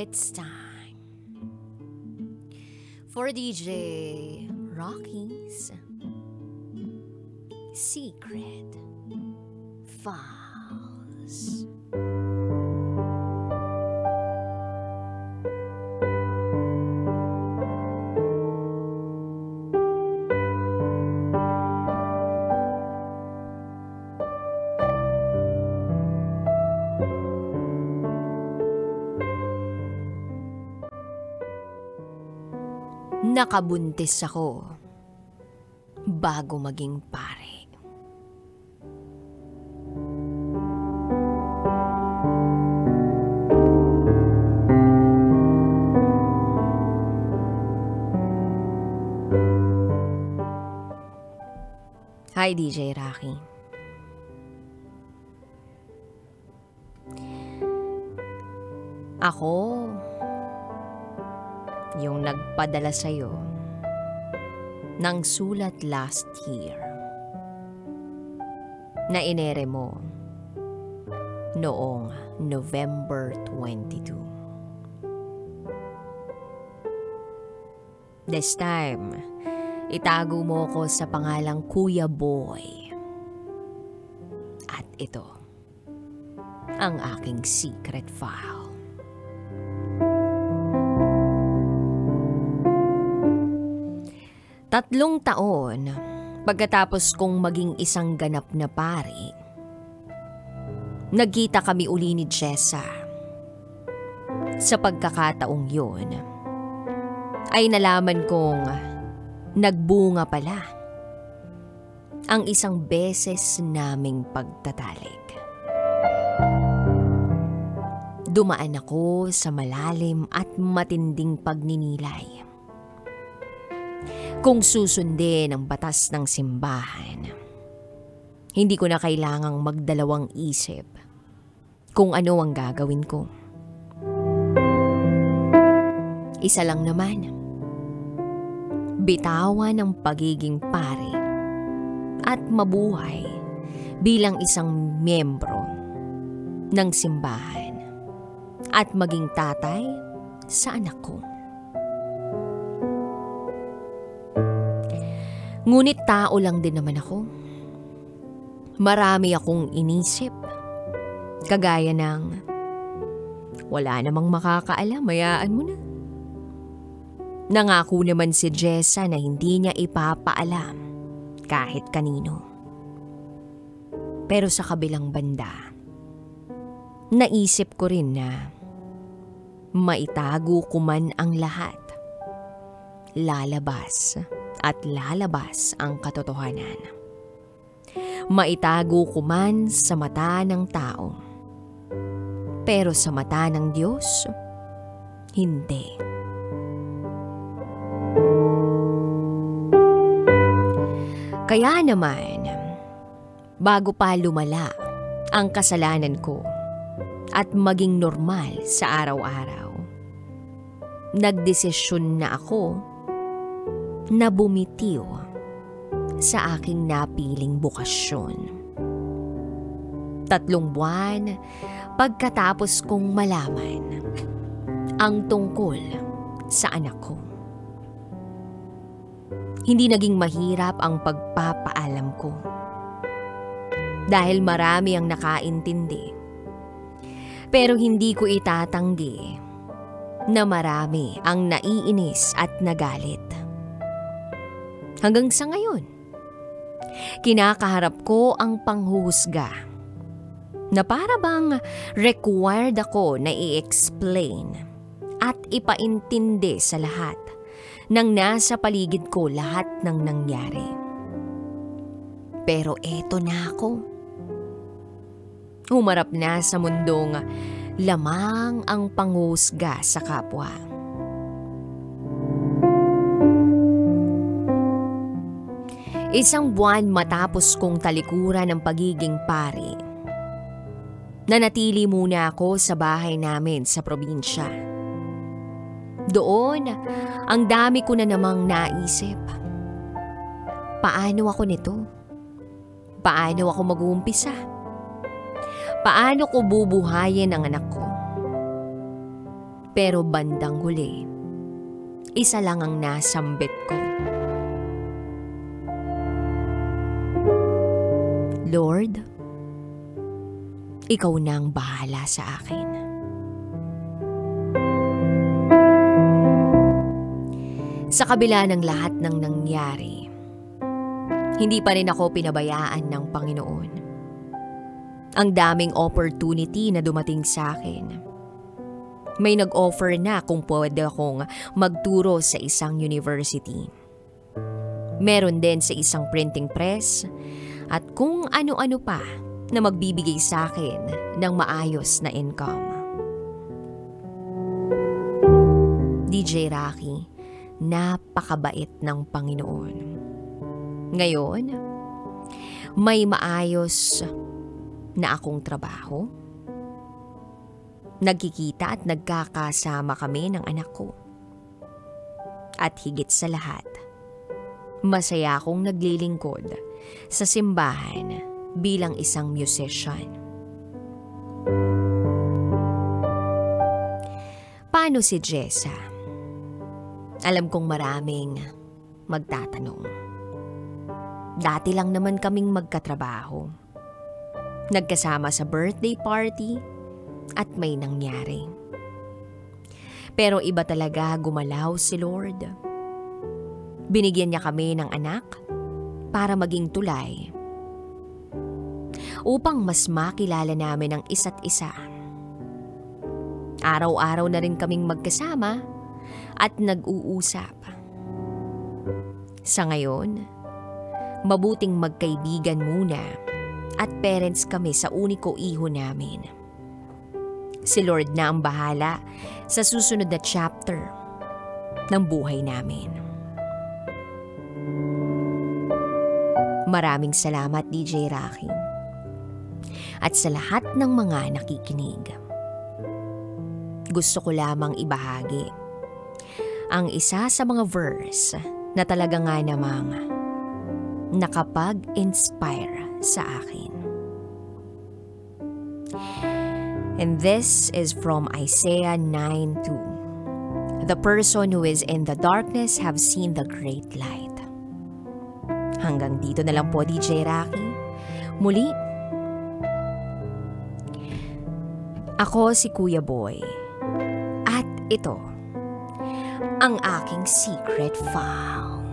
It's time for DJ Rocky's Secret Files. Nakabuntis ako bago maging pare. Hi, DJ Rocky. Ako yung nagpadala sa'yo ng sulat last year na inere mo noong November 22. This time, itago mo ko sa pangalang Kuya Boy. At ito, ang aking secret file. 3 taon pagkatapos kong maging isang ganap na pari, nagkita kami uli ni Jessa. Sa pagkakataong yun, ay nalaman kong nagbunga pala ang isang beses naming pagtatalik. Dumaan ako sa malalim at matinding pagninilay. Kung susundin ang batas ng simbahan, hindi ko na kailangang magdalawang isip kung ano ang gagawin ko. Isa lang naman, bitawan ang pagiging pari at mabuhay bilang isang miyembro ng simbahan at maging tatay sa anak ko. Ngunit tao lang din naman ako. Marami akong inisip. Kagaya ng, wala namang makakaalam, hayaan mo na. Nangako naman si Jessa na hindi niya ipapaalam kahit kanino. Pero sa kabilang banda, naisip ko rin na maitago ko man ang lahat. Lalabas at lalabas ang katotohanan. Maitago ko man sa mata ng tao, pero sa mata ng Diyos, hindi. Kaya naman, bago pa lumala ang kasalanan ko at maging normal sa araw-araw, nagdesisyon na ako na bumitiw sa aking napiling bukasyon. 3 buwan pagkatapos kong malaman ang tungkol sa anak ko. Hindi naging mahirap ang pagpapaalam ko dahil marami ang nakaintindi. Pero hindi ko itatanggi na marami ang naiinis at nagalit. Hanggang sa ngayon, kinakaharap ko ang panghuhusga na para bang required ako na i-explain at ipaintindi sa lahat ng nasa paligid ko lahat ng nangyari. Pero eto na ako. Humarap na sa mundong lamang ang panghuhusga sa kapwa. Isang buwan matapos kong talikuran ng pagiging pari, nanatili muna ako sa bahay namin sa probinsya. Doon, ang dami ko na namang naisip. Paano ako nito? Paano ako mag-uumpisa? Paano ko bubuhayin ang anak ko? Pero bandang huli, isa lang ang nasambit ko. Lord, ikaw na ang bahala sa akin. Sa kabila ng lahat ng nangyari, hindi pa rin ako pinabayaan ng Panginoon. Ang daming opportunity na dumating sa akin. May nag-offer na kung pwede akong magturo sa isang university. Meron din sa isang printing press at kung ano-ano pa na magbibigay sa akin ng maayos na income. DJ Rocky, napakabait ng Panginoon. Ngayon, may maayos na akong trabaho. Nagkikita at nagkakasama kami ng anak ko. At higit sa lahat, masaya akong naglilingkod sa simbahan bilang isang musician. Paano si Jessa? Alam kong maraming magtatanong. Dati lang naman kaming magkatrabaho. Nagkasama sa birthday party at may nangyari. Pero iba talaga gumalaw si Lord. Binigyan niya kami ng anak para maging tulay upang mas makilala namin ang isa't isa. Araw-araw na rin kaming magkasama at nag-uusap. Sa ngayon, mabuting magkaibigan muna at parents kami sa uniko iho namin. Si Lord na ang bahala sa susunod na chapter ng buhay namin. Maraming salamat, DJ Rocky. At sa lahat ng mga nakikinig. Gusto ko lamang ibahagi ang isa sa mga verse na talaga nga namang nakapag-inspire sa akin. And this is from Isaiah 9:2. The person who is in the darkness have seen the great light. Hanggang dito na lang po, DJ Rocky. Muli, ako si Kuya Boy. At ito, ang aking secret file.